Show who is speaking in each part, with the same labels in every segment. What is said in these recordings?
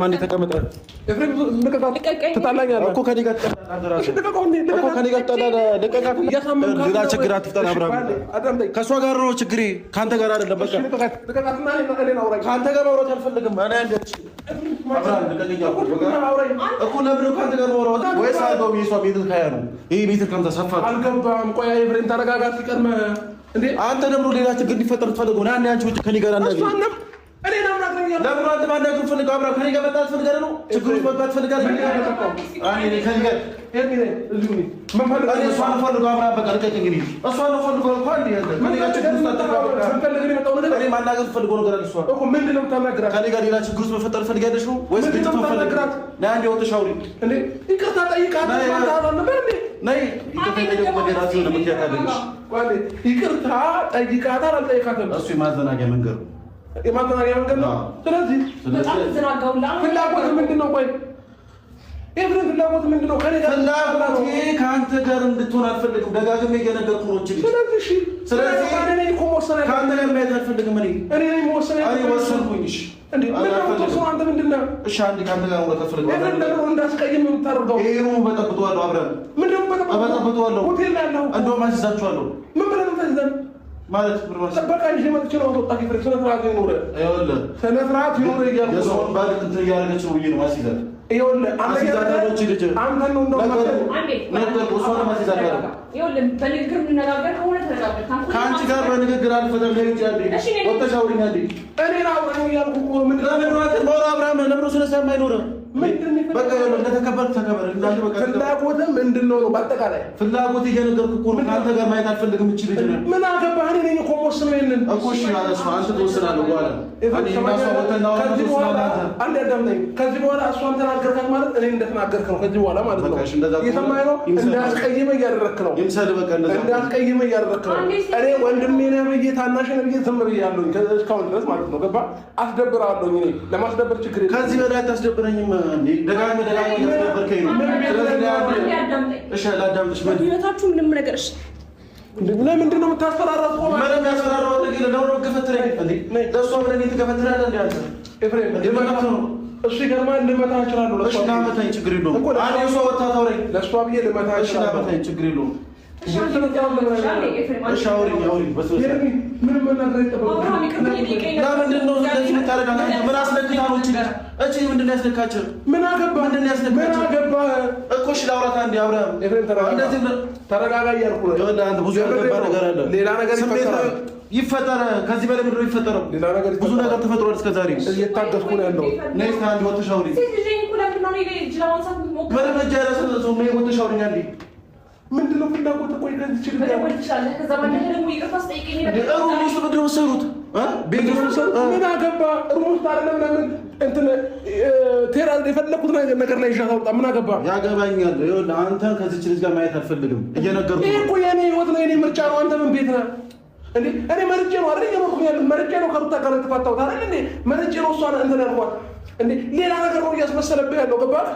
Speaker 1: ማን ተቀመጠ? ኤፍሬም ልቀቃት። ትጣላኛለህ እኮ ከኔ ጋር ተጣላህ። ከኔ ጋር ተጣላህ። ሌላ ችግር አትፍጠር አብርሃም። ከእሷ ጋር ነው ችግሬ፣ ከአንተ ጋር አይደለም። በቃ ከአንተ ጋር ማውራት አልፈልግም። እኔ አንዴት አብርሃም ልቀቀኝ እኮ ለምን ነው ከአንተ ጋር ማውራት? ወይስ አልገባም? የእሷ ቤት ልካያ ነው ይሄ ቤት ከም ተሰፋት አልገባም። ቆይ ኤፍሬም ተረጋጋት። ሲቀድመህ እንዴ አንተ ደግሞ ሌላ ችግር እንዲፈጠር ትፈልገው ና አንቺ ውጭ ከኔ ጋር አንዳንዴ እኔ ነው ማድረግ ለምን አንተ ማናገር ፈልገው አብራ ከኔ ጋር መጣት ፈልገህ ነው ችግሩ መጣት ፈልገህ እኔ ከኔ ጋር እኔ እዚሁ ነኝ መንፈልገው እኔ እሷን ፈልገው አብራ በቃ ልቀቅ እንግዲህ እሷን ፈልገው እንኳን እንዴ ያለ ከኔ ጋር ችግር ፈልገህ የመጣው ነገር እኔ ማናገር ፈልገው ነገር አለ እሷ እኮ ምንድነው የምታናግራት ከኔ ጋር ሌላ ችግር ውስጥ መፈጠር ፈልጋለሽ ነው ወይስ ቤት ተፈልግራት ና አንዴ ወጥተሽ አውሪ እንዴ ይቅርታ ጠይቃት ማለት ነበር እንዴ ነይ ይቅርታ ጠይቃት ወደራሱ ነው ምክንያታለሽ ወንዴ ይቅርታ ጠይቃት አልጠይቃትም እሱ የማዘናጊያ መንገድ ነው የማዘናጊያ መንገድ ነው። ስለዚህ ፍላጎት ምንድን ነው? ቆይ ኤፍሬም ፍላጎት ምንድን ነው? ፍላጎት ከአንተ ጋር እንድትሆን አልፈልግም። ደጋግሜ እየነገርኩህ ነው። ስለዚህ ከአንተ ጋር ማየት አልፈልግም። እኔ ወሰንኩኝ። አንተ ምንድን ነው? እሺ አንዴ ከአንተ ጋር መውጣት አልፈልግም። እንዳስቀይም የምታደርገው ይሄ ነው። በጠብጠዋለሁ። አብረን ምንድን ነው በጠብጠዋለሁ? ሆቴል ላይ ያለሁ እንደውም አስይዛችኋለሁ። ምን ብለህ ነው የምታይዘን? ማለት ብርማስ በቃ ይሄ መጥቼ ነው ወጣ ይፈርክ ሰነ ፍራት ይኖር አይወለ ሰነ ፍራት ይኖር ይያል የሰውን ባል እንትን ያረገች ነው ብዬ ነው ማስይዛት ይወለ አንተ ነው እንደው ነገር ወሰነ ማስይዛት ያለ ይወለ በንግግር እንነጋገር ከሆነ ተነጋገር ካንቺ ጋር በንግግር አልፈተም ለይ ይችላል ወጣሽ አውሪኝ አንዴ እኔ አውራኝ ያልኩ እኮ ምን ነው አብርሃም ለምን ስለሰማ አይኖር በቃ ይወለ እንደተከበርክ ተከበር እንዳለ በቃ ፍላጎት ምንድነው ነው በአጠቃላይ ፍላጎት እየነገርኩ እኮ ነው ካንተ ጋር ማየት አልፈልግም እቺ ልጅ ምን አገባህ እኔ ነኝ እኮ ወስነው ይሄንን እኮ እሺ አላስ አንተ ተወስናለህ በኋላ እኔ ማሳወተናው አንድ ያዳምጠኝ ከዚህ በኋላ እሷን ተናገርካት ማለት እኔ እንደተናገርክ ነው ከዚህ በኋላ ማለት ነው እየሰማኸኝ ነው እንዳስቀይመ እያደረክ ነው ይምሰል በቃ እንዳስቀይመ እያደረክ ነው እኔ ወንድሜ ነህ ብዬ ታናሽ ነህ ብዬ ዝም ብያለሁኝ እስካሁን ድረስ ማለት ነው ገባ አስደብራለሁኝ እኔ ለማስደበር ችግር ከዚህ በላይ አታስደብረኝም እንዴ ደጋግመህ ያስደበርከኝ ነው እሺ ላዳምጥሽ
Speaker 2: በህይወታችሁ ምንም ነገር እሺ
Speaker 1: ለምንድን ነው የምታስፈራራት? ምንም ያስፈራራው ነገር ለምን ገፈትረኝ እንዴ? ለሷ ብለህ ትገፈትራለህ እንዴ አንተ? ኤፍሬም እንደማለት ነው። እሺ ገርማ ልመታ እችላለሁ። ለሷ ልመታኝ ችግር የለውም። አንዴ እሷ ወጣ ታውረኝ። ለሷ ብዬ ልመታ እችላለሁ። ልመታኝ ችግር የለውም። እሺ አውሪኝ በስብሰባ ምንም ነገር ይጠበቃል። ለምንድን ነው እንደዚህ የምታደርጋት? ምን አስነክታ ነው እቺ ምንድን ነው ያስነካቸው? ምን አገባህ? ምንድን ነው ያስነካቸው? ምን አገባህ እኮ እሺ ላውራት አንዴ አብርሃም ኤፍሬም እንደዚህ ተረጋጋ እያልኩ ነው። ይኸውልህ አንተ ብዙ ያልገባ ነገር አለ። ሌላ ነገር ይፈጠር ከዚህ በላይ ምንድን ነው የሚፈጠረው? ሌላ ነገር ብዙ ነገር ተፈጥሯል እስከ ዛሬ እየታገስኩ ነው ያለው። ነይ እስኪ አንዴ ወጥተሽ አውሪኝ። መረጃ ያለሰው ነው ወጥተሽ አውሪኝ አንዴ ምንድነው ፍላጎት? ቆይ ከዚህ ችግር ጋር ወጥቻለሁ። ከዛ ማለት ደግሞ ይቅርታስ ጠይቀኝ ነበር። ሩሙስ ምንድነው ሰሩት? ቤቱን ሰሩት። ምን አገባ? ሩሙስ አይደለም ለምን እንትን ቴራል የፈለኩት ነገር ላይ ይሻታ ወጣ። ምን አገባ? ያገባኛል። ይኸውልህ አንተ ከዚህ ልጅ ጋር ማየት አልፈልግም። እየነገርኩህ ይሄ እኮ የኔ ህይወት ነው፣ የኔ ምርጫ ነው። አንተ ምን ቤት ነህ እንዴ? እኔ መርጬ ነው አይደል የመርኩኝ ያለው መርጬ ነው። ከሩታ ጋር ተፋታሁት አይደል እንዴ? መርጬ ነው እሷን እንትን ያልኳት እንዴ? ሌላ ነገር ነው እያስመሰለብህ ያለው ገባህ?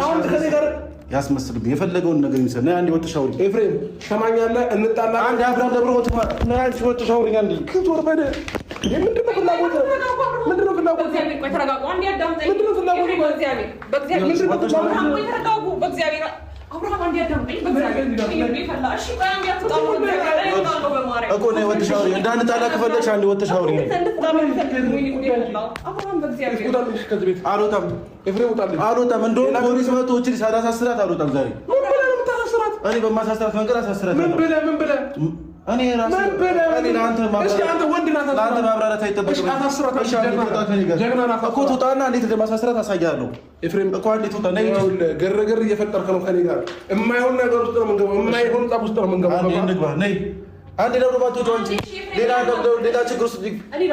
Speaker 1: አሁን ከኔ ጋር ያስመስልብኝ የፈለገውን ነገር ይመስል ነው። አንዴ ወጥተሽ አውሪኝ ኤፍሬም፣ ሰማኛለህ? እንጣላ አንዴ አብራን ለብሮ ወጥተሽ አውሪኝ አንዴ ክትወር በደ ምንድነው ፍላጎት? ምንድነው ፍላጎት? ቆይ ተረጋጉ። አንዴ አዳምጠኝ። ምንድነው ፍላጎት? በእግዚአብሔር ተረጋጉ። በእግዚአብሔር አብርሃም አንዴ አዳምጠኝ። በእግዚአብሔር እሺ ቆይ አንዴ አትጣሉ እኮ ነው። ወጥተሽ አውሪኝ። እንዳንጣላ ከፈለግሽ አንዴ ወጥተሽ አውሪኝ። አብርሃም በእግዚአብሔር ውጣልሽ ከዚህ ቤት። አልወጣም ኤፍሬም ውጣልሽ። አልወጣም። እንደውም ፖሊስ መጥቶ እቺ ሳላሳስራት አልወጣም ዛሬ። ምን ብለህ ነው የምታሳስራት? እኔ በማሳስራት መንገድ አሳስራት። ምን ብለህ እኔ ራሴ እኔ ለአንተ ማብራራት አይጠበቅም። ጀግና ናት እኮ ትውጣና እንዴት እንደማሳስራት አሳያለሁ። ኤፍሬም እኮ እንዴት ትውጣ? ነይ ግርግር እየፈጠርክ ነው ከኔ ጋር። የማይሆን ነገር ውስጥ ነው የምንገባው። የማይሆን ጠብ ውስጥ ነው የምንገባው። እንግባ ነይ አንዴ ደግሞ ባትወጪው አንቺ ሌላ ችግር ውስጥ እኔ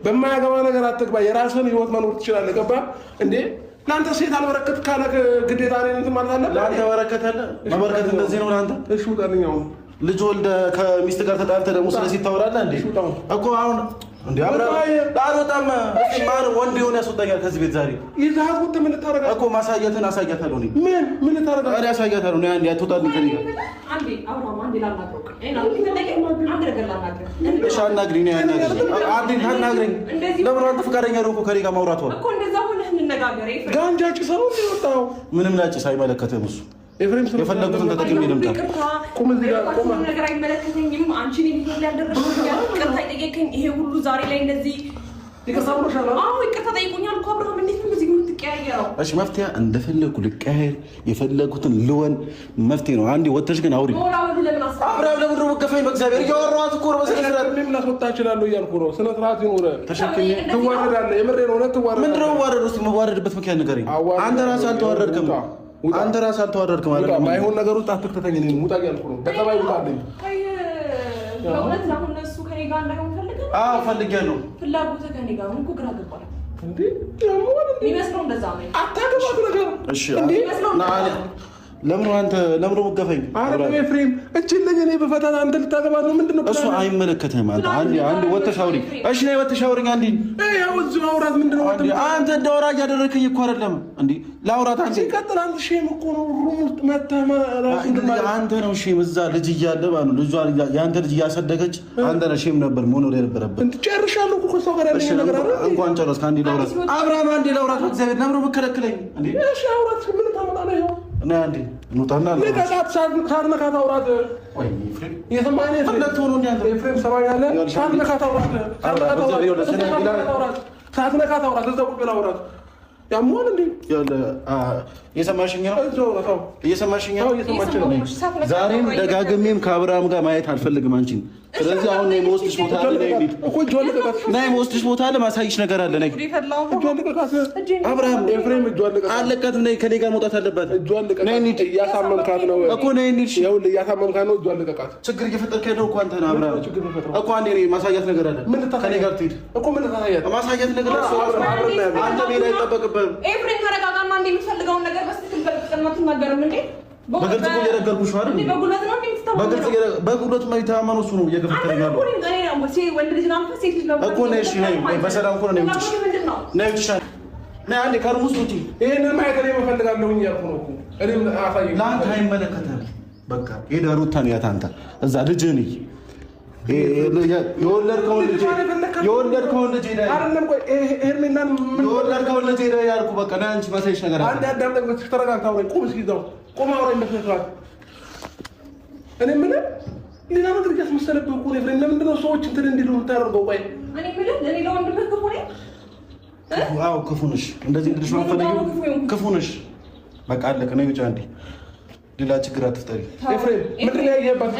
Speaker 1: በማያገባ ነገር አትግባ። የራስህን ህይወት መኖር ትችላለህ። ገባህ እንዴ? ለአንተ ሴት አልበረከት ካለ ግዴታ እኔን እንትን ማለት አለብህ። ለአንተ በረከታለህ። መበረከት እንደዚህ ነው ለአንተ። እሺ ውጣልኝ። አሁን ልጅ ወልደህ ከሚስት ጋር ተጣልተህ ደግሞ ስለዚህ ታወራለህ እንዴ? እኮ አሁን እንዴ አልወጣም። እሺ ማን ወንድ የሆነ ያስወጣኛል ከዚህ ቤት ዛሬ?
Speaker 2: ይዛት ወጥ ምን ታረጋለህ እኮ
Speaker 1: ማሳየትን አሳያታለሁ። እኔ ምን ታረጋለህ? እኔ አሳያታለሁ። እኔ አንዴ አትወጣልኝ ከኔ ጋር አንዴ አብራማ አንዴ ላናግረው። አንድ ነገር ላናግረው። እሺ አናግሪኝ። አንዴ ታናግረኝ። ለምን አንተ ፈቃደኛ ነው እኮ ከኔ ጋር ማውራት እኮ እንደዛ ሆነህ እንነጋገር። ጋንጃጭ ሰው እንደወጣው ምንም ላጭስ አይመለከትህም እሱ ኤፍሬም የፈለጉትን ተጠቅሜ ልምጣ። ቁም እዚህ ጋር ቁም። ነገር አይመለከተኝም። አንቺ ነኝ ይሄን ያደረግሽኛል። ቅርታ ጠይቀኝ። ይሄ ሁሉ ዛሬ ላይ እንደዚህ ይከሳውሻል። አዎ ይቅርታ ጠይቁኛል እኮ አብርሃም። እንዴት ነው እዚህ የምትቀያየረው? እሺ መፍትሄ እንደፈለኩ ልቀያየር፣ የፈለኩትን ልወን መፍትሄ ነው። አንዴ ወጥተሽ ግን አውሪ። አብርሃም ለምን ነው ወገፈኝ? በእግዚአብሔር እያወራኋት እኮ ነው። በስነ ስርዓት ምን ላስወጣ እችላለሁ እያልኩ ነው። ስነ ስርዓት ይኖር። ተሸክሜ ትዋረዳለህ። የምሬ ነው። እውነት ትዋረዳለህ። ምንድን ነው ዋረድ? እስኪ የምዋረድበት ምክንያት ንገረኝ። አንተ ራስህ አልተዋረድክም። አንተ ራስህ አልተዋረድክም ማለት ነው። ማይሆን ነገር ውስጥ አትክተተኝ። እኔ ሙጣ ያልኩ ነው። በጠባይ ውጣልኝ። ለእውነት አሁን እሱ ከኔ ጋር እንዳይሆን ፈልገህ? አዎ ፈልጌያለሁ። ፍላጎትህ ከኔ ጋር ነው እኮ ግራ ገባኝ። እንዴ የሚመስለው እንደዛ ነው። አታገባት ነገር እሺ ለምን አንተ ለምን ወገፈኝ? አረ ኤፍሬም እቺን ለኔ በፈታን አንተ ልታገባ ነው? ምንድነው? እሱ አይመለከትህም። አንድ ወጥተሽ አውሪ። እሺ ነይ ወጥተሽ አውሪኝ። አንዴ ያው እዚህ አውራት። ምንድነው አንተ እንዳወራ እያደረክኝ እኮ አይደለም እንዴ? ላውራት አንቺ ሲቀጥል አንተ ሼም እኮ ነው ሩም ውስጥ መተማ አንተ ነው ሼም። እዛ ልጅ እያለ ማለት ልጅ ያንተ ልጅ እያሰደገች አንተ ነው ሼም ነበር መሆን የነበረብህ። እንት ጨርሻለሁ እኮ ሰው ጋር ያለኝ ነገር አለ። እንኳን ጨረስክ። አንዴ ላውራት። አብርሃም አንዴ ላውራት። እግዚአብሔር ለምን ነው መከለክለኝ እንዴ? እሺ አውራት። ምን ታመጣለህ? ይኸው እና አንዴ ኑጣና ለካታት ሳትነካት አውራት። ወይ ኤፍሬም የሰማኝ ነው ፈለክ ሆኖ እንዴ? አንተ ኤፍሬም ሰማኝ አለ። ሳትነካት አውራት። ሳትነካት አውራት። እዛው ቁጭ ብላ አውራት። ያሟል እንዴ? ያለ እየሰማሽኝ ነው? እየሰማሽኝ ነው? ዛሬም ደጋግሜም ከአብርሃም ጋር ማየት አልፈልግም አንቺን። ስለዚህ አሁን ነይ የምወስድሽ ቦታ አለ። ነይ የምወስድሽ ቦታ አለ። ማሳይሽ ነገር አለ። ነይ አብርሃም ኤፍሬም አለቃትም። ነይ ከኔ ጋር መውጣት አለባት። ነይ እንሂድ። እያሳመምካት ነው እኮ ነይ እንሂድ። ይኸውልህ እያሳመምካት ነው። እጇን ልቀቃት። ችግር እየፈጠርክ ነው እኮ አንተ ነህ አብርሃም እኮ። አንዴ ነይ ማሳያት ነገር አለ። ከኔ ጋር ትሂድ እኮ። ምን ታሳያት? ማሳያት ነገር አለ። አንተ ሜዳ አይጠበቅብህም። ኤፍሬም ተረጋጋና እንዴ የምትፈልገውን ነገር በስትክክል በጥቅምት ትናገርም እንዴ? በግልጽ እኮ እየነገርኩሽ አይደል? በጉልበት ነው እንደምትታወቀው። በጉልበት የማይተማመን እሱ ነው እየገፈተረኝ ያለው እኮ። ነይ እሺ ነይ በሰላም እኮ ነው። ነይ ውጭ ነይ አንዴ ከሩም ውስጥ ውጪ። ይሄንን ማየት እኔ እፈልጋለሁ እያልኩ ነው እኮ። እኔም አሳየኝ። ለአንተ አይመለከትህም። በቃ ሄዳ ሩታ ነው ያት አንተ እዛ ልጅህ ነኝ የወለድከውን ልጅ ሄዳ አይደለም። ቆይ ሄርሜላን የወለድከውን ልጅ ሄዳ ያልኩህ በቃ ነይ አንቺ ማሳይሽ ነገር አለ። አንዴ አዳምጠኝ። ተረጋግተህ አውራኝ። ቁም እስኪ እዛው ቁም አውራኝ በስነስርዓት። እኔ የምልህ ሌላ ነገር እያስመሰለብህ እኮ ኤፍሬም። ለምንድን ነው ሰዎች እንትን እንዲሉ የምታደርገው? ቆይ እኔ የምልህ ለኔ ለወንድምህ ክፉ ነኝ? አዎ ክፉ ነሽ። እንደዚህ እንድልሽ ነው የምትፈልጊው? ክፉ ነሽ። በቃ አለቀ። ነይ ውጭ አንዴ። ሌላ ችግር አትፍጠሪ ኤፍሬም። ምንድን ነው ያየህባት?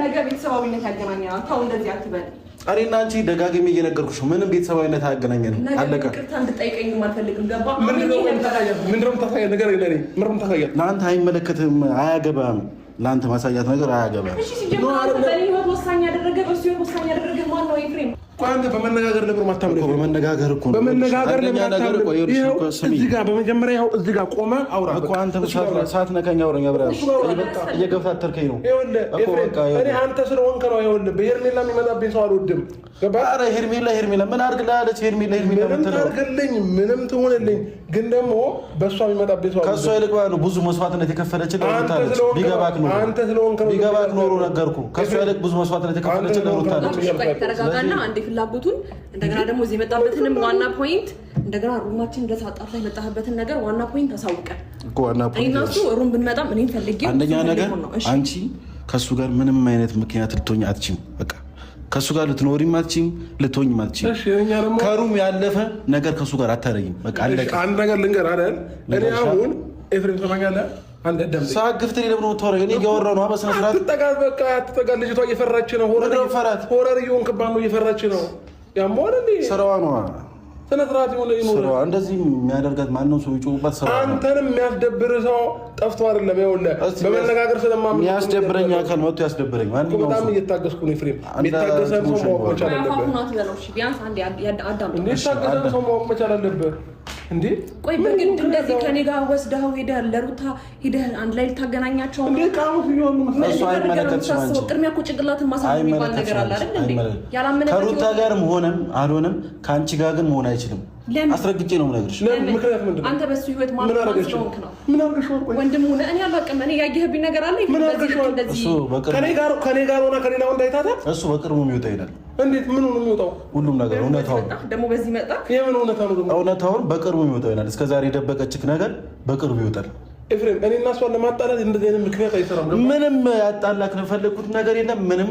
Speaker 1: ነገ ቤተሰባዊነት ያገናኘናል። ተው እንደዚህ አትበል። እኔና አንቺ ደጋግሜ እየነገርኩሽ ነው። ምንም ቤተሰባዊነት አያገናኘንም። አለቀ። ይቅርታ እንድጠይቀኝ አልፈልግም። ገባ? ምንድነው የምታሳያት ነገር? ለአንተ አይመለከትም፣ አያገባም። ለአንተ ማሳያት ነገር አያገባም። እሺ ሲጀምር በእኔ ህይወት ወሳኝ ያደረገ በሱ ህይወት ወሳኝ ያደረገ ማን ነው ኤፍሬም? አንተ በመነጋገር ነበር ማታምረው እኮ። በመነጋገር እኮ ነው። በመነጋገር ነበር። እዚህ ጋር በመጀመሪያ ያው እዚህ ጋር ቆመ አውራ እኮ። አንተ ሳትነካኝ አውራኝ አብረን እየገፍታተርከኝ ነው እኮ። በቃ እኔ አንተ ስለሆንክ ነው። ይኸውልህ በሄርሜላ የሚመጣብኝ ሰው አልወድም። ገባህ? ኧረ ሄርሜላ ምን አድርግልሃለች? ሄርሜላ ምን ታርግልኝ? ምንም ትሆንልኝ፣ ግን ደግሞ በእሷ የሚመጣብኝ ሰው ከእሷ ይልቅ ነው ብዙ መስዋዕትነት የከፈለችልህ ሩታለች። ቢገባክ ኖሮ ነገርኩህ። ከእሷ ይልቅ ብዙ መስዋዕትነት የከፈለችልህ ሩታለች።
Speaker 3: ተረጋጋና አንዴ ፍላጎቱን እንደገና ደግሞ እዚህ የመጣበትንም ዋና ፖይንት እንደገና ሩማችን እንደታጣፍ ላይ የመጣህበትን ነገር ዋና ፖይንት አሳውቀን
Speaker 1: እኮ። ዋና ፖይንት
Speaker 3: እኔና እሱ ሩም ብንመጣም እኔን ፈልጌው
Speaker 1: አንደኛ ነገር አንቺ ከእሱ ጋር ምንም አይነት ምክንያት ልትሆኝ አትችይም። በቃ ከእሱ ጋር ልትኖሪም አትችይም፣ ልትሆኝም አትችይም። ከሩም ያለፈ ነገር ከእሱ ጋር አታረጊም። በቃ አለቀ። አንድ ነገር ልንገር አይደል? እኔ አሁን ኤፍሬም ተማኛለህ አንድ ደም ሳግፍት ለምን ነው ተወረ? እኔ እያወራሁ ነው። በስነ ስርዓት አትጠጋት። በቃ አትጠጋት። ልጅቷ እየፈራች ነው። ሆረር እየሆንክባት ነው። እየፈራች ነው። ያሟል እንዴ? ስራዋ ነው። ስነ ስርዓት ይሆነ ስራዋ። እንደዚህ የሚያደርጋት ማነው? ሰው ይጮህባት ስራዋ። አንተንም የሚያስደብር ሰው ጠፍቶ አይደለም። ይኸውልህ በመነጋገር ስለማምን የሚያስደብረኝ አካል መጥቶ ያስደብረኝ። ማንኛውም ሰው በጣም እየታገስኩ ነው ኤፍሬም። የሚታገሰን ሰው ማወቅ መቻል አለበት። ቢያንስ አንዴ አዳም። እንዴት ታገሰን ሰው ማወቅ መቻል አለበት።
Speaker 2: እንዴ
Speaker 3: ቆይ በግድ እንደዚህ ከኔ ጋር ወስደኸው ሄደህ ለሩታ ሄደህ አንድ ላይ ልታገናኛቸው
Speaker 2: እንዴ? ቃሙት ይሆን
Speaker 1: እሱ አይመለከትሽም። አንቺ
Speaker 3: ቅድሚያ እኮ ጭንቅላትን ማሳመን የሚባል ነገር አለ አይደል እንዴ? ያላመነ
Speaker 1: ከሩታ ጋርም ሆነም አልሆነም ከአንቺ ጋር ግን መሆን አይችልም። አስረግጬ ነው የምነግርሽ።
Speaker 2: ምክንያት ምንድን ነው?
Speaker 3: አንተ በሱ ህይወት ማለት ነው ነው
Speaker 2: ምን አርገሽው?
Speaker 3: ወንድም ሆነ እኔ አላውቅም። እኔ ያየህብኝ ነገር አለ
Speaker 2: ምን አርገሽው? እሱ ከኔ ጋር ሆነ ከሌላ ወንድ አይታታል።
Speaker 1: እሱ በቅርቡ የሚወጣ ይላል።
Speaker 2: እንዴት ምን ነው የሚወጣው?
Speaker 1: ሁሉም ነገር እውነታው
Speaker 3: ደግሞ በዚህ መጣ።
Speaker 2: የምን እውነታው ነው?
Speaker 1: እውነታውን በቅርቡ የሚወጣው ይላል። እስከዛሬ የደበቀችክ ነገር በቅርቡ ይወጣል።
Speaker 2: ኤፍሬም እኔ እና እሷን ለማጣላት እንደዚህ አይነት ምክንያት አይሰራም።
Speaker 1: ምንም ያጣላክ ነው የፈለግኩት ነገር የለም ምንም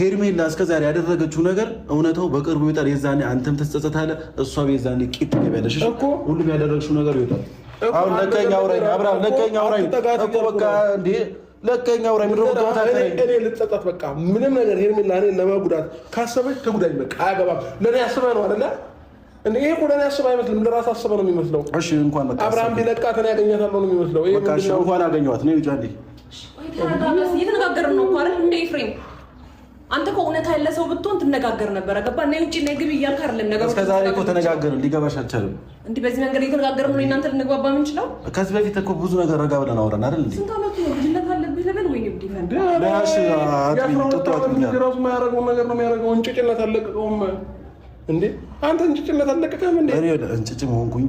Speaker 1: ሄርሜላ እስከዛሬ ያደረገችው ነገር እውነታው በቅርቡ ይወጣል። የዛኔ አንተም ተጸጸታለህ፣ እሷ የዛኔ ቂጥ ይበለሽ እኮ ሁሉም ያደረግሽው ነገር ይወጣል። አሁን ለቀኝ አውራኝ አብርሃም፣ ለቀኝ አውራኝ እኮ በቃ እንዴ ለቀኝ አውራኝ ምድሮ
Speaker 2: እኔ ልጸጸት በቃ ምንም ነገር ሄርሜላ እኔን ለመጉዳት ካሰበች ትጉዳኝ በቃ አያገባም። ለኔ አስበህ ነው አይደለ እንዴ? ይሄ እኮ ለኔ አስበህ አይመስልም፣ ለራስ አስበህ ነው የሚመስለው። እሺ እንኳን በቃ አብርሃም ቢለቃት እኔ ያገኛታለሁ ነው የሚመስለው። ይሄ
Speaker 1: በቃ እሺ እንኳን አገኘኋት ነው ይጃንዲ
Speaker 3: እየተነጋገርን ነው እኮ አይደል እንዴ ኤፍሬም? አንተ እኮ እውነት ያለ ሰው ብትሆን ትነጋገር ነበር። ገባ እና ውጪ እና ግቢ እያልክ አይደለም ነገር
Speaker 1: እስከዛሬ እኮ ተነጋገርን፣ ሊገባሽ አልቻለም።
Speaker 3: እንዲህ በዚህ መንገድ እየተነጋገርን ነው እናንተ ልንግባባ የምንችለው?
Speaker 1: ከዚህ በፊት እኮ ብዙ ነገር ረጋ ብለን አወራን አይደል እንዴ?
Speaker 3: ስንት ዓመት ነው ልጅነት አለብህ ልበል ወይ እንዴ? ፈንድ
Speaker 1: ለራሽ
Speaker 2: ራሱ የማያደርገው ነገር ነው የሚያደርገው። እንጭጭነት አለቀቀውም እንዴ? አንተ እንጭጭነት አለቀቀም እንዴ?
Speaker 1: እኔ እንጭጭ መሆንኩኝ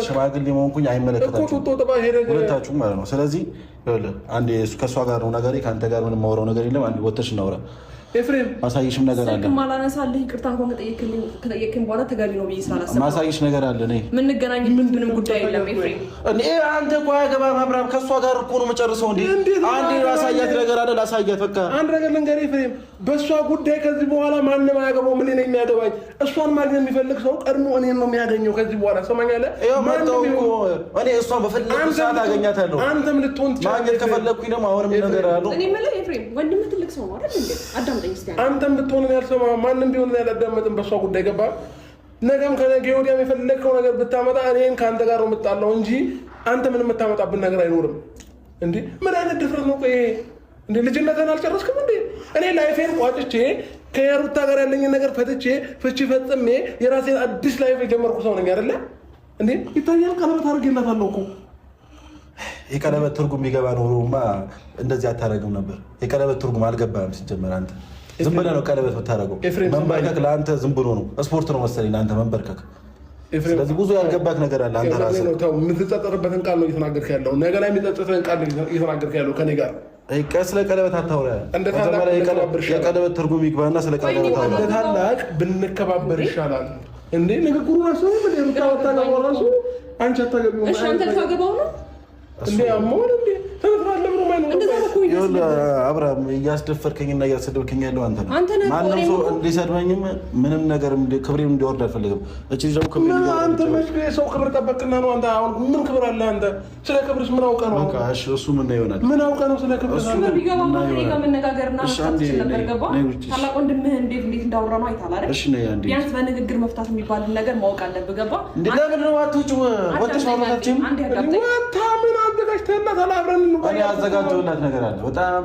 Speaker 1: ሽማግሌ መሆንኩኝ አይመለከታችሁም ሁለታችሁም ማለት ነው። ስለዚህ አንዴ ከእሷ ጋር ነው ነገሬ፣ ከአንተ ጋር ምንም ማውራው ነገር የለም። አንዴ ወተሽ እናውራ።
Speaker 2: ኤፍሬም
Speaker 1: ማሳይሽም ነገር አለ።
Speaker 3: ስልክ ማላነሳልህ ይቅርታ እንኳን ከጠየቅክኝ በኋላ ተገቢ ነው ብዬ ስላላሰብኩ
Speaker 1: ማሳይሽ ነገር አለ። እኔ
Speaker 3: የምንገናኝ ምንም ጉዳይ የለም ኤፍሬም።
Speaker 1: አንተ እኮ አያገባህም አብርሃም፣ ከእሷ ጋር እኮ ነው የምጨርሰው። አንዴ ላሳያት ነገር አለ፣ ላሳያት በቃ
Speaker 2: አንድ ነገር ልንገርህ ኤፍሬም፣ በእሷ ጉዳይ ከዚህ በኋላ ማንም አያገባው። ምን ነው የሚያገባኝ? እሷን ማግኘት የሚፈልግ ሰው ቀድሞ እኔን ነው የሚያገኘው ከዚህ በኋላ ሰማኛለህ? እኔ እሷን በፈለግኩ ሰዓት አገኛታለሁ። አንተም ልትሆን
Speaker 1: ማግኘት ከፈለግኩኝ ደግሞ አሁንም ነገር አለው።
Speaker 3: እኔ የምልህ ኤፍሬም ወንድምህ ትልቅ ሰው ነው አይደል እንዴ? አዳምጠኝ እስኪ።
Speaker 2: አንተም ብትሆን ያልሰማ ማንም ቢሆን ያላዳመጥም በእሷ ጉዳይ ገባ። ነገም ከነገ ወዲያም የፈለግከው ነገር ብታመጣ እኔን ከአንተ ጋር ነው የምጣላው እንጂ አንተ ምንም የምታመጣብን ነገር አይኖርም። እንዴ ምን አይነት ድፍረት ነው ይሄ? እንዴ ልጅነትን አልጨረስክም እንዴ? እኔ ላይፌን ቋጭቼ ከሩታ ጋር ያለኝን ነገር ፈትቼ ፍቺ ፈጽሜ የራሴን አዲስ ላይፍ የጀመርኩ ሰው ነኝ አይደለ እንዴ? ይታያል። ቀለበት አድርጌላታለሁ እኮ።
Speaker 1: የቀለበት ትርጉም የሚገባ ኖሮማ እንደዚህ አታደርግም ነበር። የቀለበት ትርጉም አልገባም ሲጀመር። አንተ ዝም ብለህ ነው ቀለበት ብታደርገው። መንበርከክ ለአንተ ዝም ብሎ ነው፣ ስፖርት ነው መሰለኝ ለአንተ መንበርከክ። ስለዚህ ብዙ ያልገባክ ነገር አለ። አንተ ራስህ
Speaker 2: የምትጸጸትበትን ቃል ነው እየተናገርክ ያለው። ነገ ላይ የሚጸጸትህን ቃል ነው እየተናገርክ ያለው ከኔ ጋር።
Speaker 1: ስለ ቀለበት አታውራ። የቀለበት ትርጉም ይግባና ስለ ቀለበት አውራ።
Speaker 2: እንደ ታላቅ ብንከባበር ይሻላል እንዴ? ንግግሩ ራሱ ምን ሩታ ወጣው ራሱ አንቺ አታገቢው።
Speaker 3: እሺ አንተ ልታገባው ነው
Speaker 2: እንዴ? አሞን እንዴ ተነፍራለ ብሎ ማይነው
Speaker 1: አብርሃም እያስደፈርከኝና እያሰደብከኝ ያለው አንተ ነህ። ማንም ሰው እንዲሰድበኝም ምንም ነገር ክብሬም እንዲወርድ አልፈልግም። እቺ ልጅ ክብሬ
Speaker 2: አንተ መች ሰው ክብር ጠበቅና ነው አንተ? አሁን ምን ክብር አለ አንተ? ስለ ክብርስ ምን አውቀህ ነው?
Speaker 1: በቃ እሺ እሱ ምን ይሆናል?
Speaker 2: ምን አውቀህ ነው ስለ ክብር?
Speaker 3: እሱ ቢገባ ከኔ ጋር መነጋገርና ነበር ገባ። ታላቅ ወንድምህ እንዴት እንዳወራ ነው አይታል አይደል?
Speaker 1: እሺ ነይ አንዴ።
Speaker 3: ቢያንስ በንግግር መፍታት የሚባል ነገር ማወቅ አለብህ ገባ።
Speaker 1: ለምን ነው አትውጪው? ወጥተሽ ማውራታችን
Speaker 2: ወጣ ምን አዘጋጅተህና ተላብረን ነው
Speaker 1: ያዘጋጀሁላት ነገር አለ በጣም